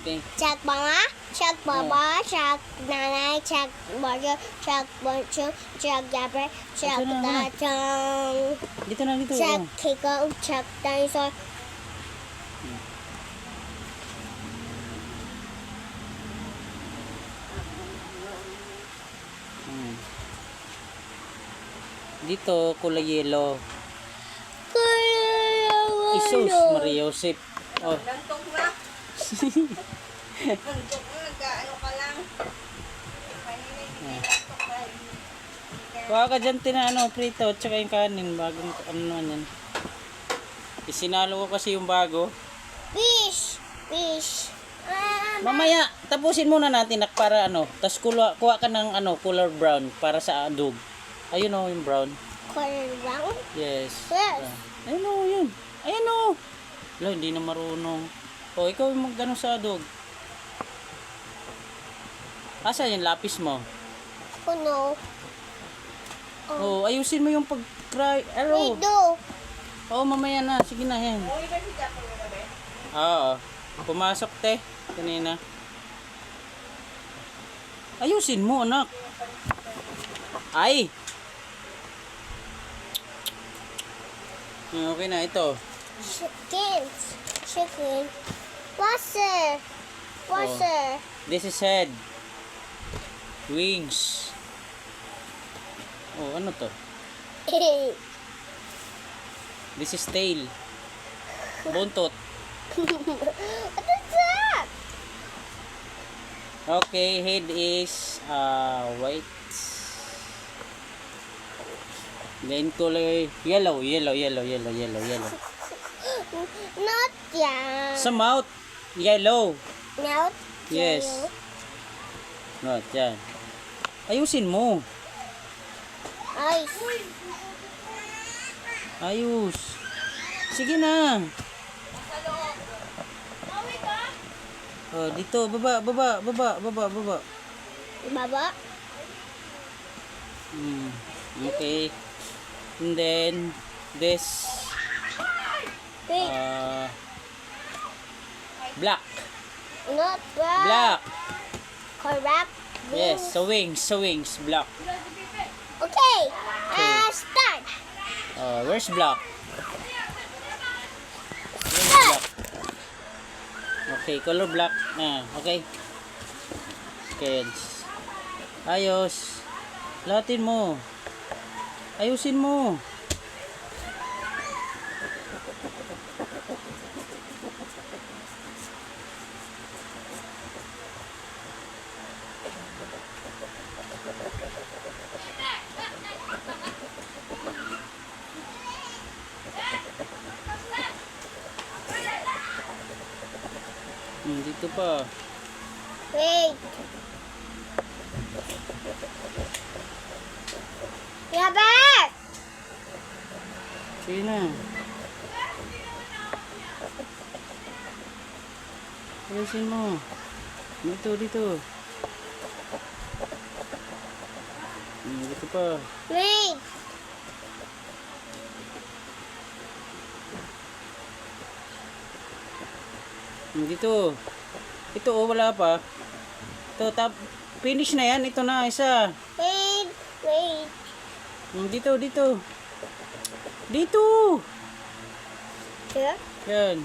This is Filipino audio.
Okay. Check mama, check baba, check nanay, check brother, check buncho, check dapper, check Ito na, tatang, Dito na, dito. check Oh. kiko, check dinosaur. Hmm. Dito, kulay yellow. Isus, Maria Josep. Oh. Lantok na. Lantok na. Nagkaano ka lang. Kuha ka dyan tinano, prito, tsaka yung kanin, bagong ano naman yan. Isinalo ko kasi yung bago. Fish, fish. Mamaya, tapusin muna natin para ano, tapos kuha ka ng ano, color brown para sa adog. Ayun o, yung brown. Color brown. Yes. Yes. Ayun o, yun. Ayun o. Wala, hindi na marunong. O, ikaw yung mag-ano sa adog. Asa yung lapis mo? Oh no. Oh, ayusin mo yung pag-cry. Wait, Arrow. do. Oo, mamaya na. Sige na, yan. Uy, ba si Jaco na ba? Oo. Pumasok, te. Kanina. Ayusin mo, anak. Ay! Okay na, ito. Chickens. Chicken. Water. Water. This is head. Wings. Oh, ano to? This is tail. Buntot. What is that? Okay, head is white. Then color yellow. Not yet. Sa mouth, yellow. Not Yes. yellow. Not yan. Ayusin mo. Ice. Ayos. Sige na. Oh, dito, baba. Baba. Okay. And then this Wait. black. Not black. Black. Correct. Yes, so wings, black. Okay. Start. Where's black? Where's Start. black? Okay, color black. Okay. Kids. Ayos. Latin mo. Ayusin mo. Dito pa. Wait. Yabe! Sige na. Ayusin mo. Dito. Dito pa. Wait. Dito. Ito wala pa. Ito, finish na yan. Ito na, isa. Wait. Dito. Dito. Here? Yan.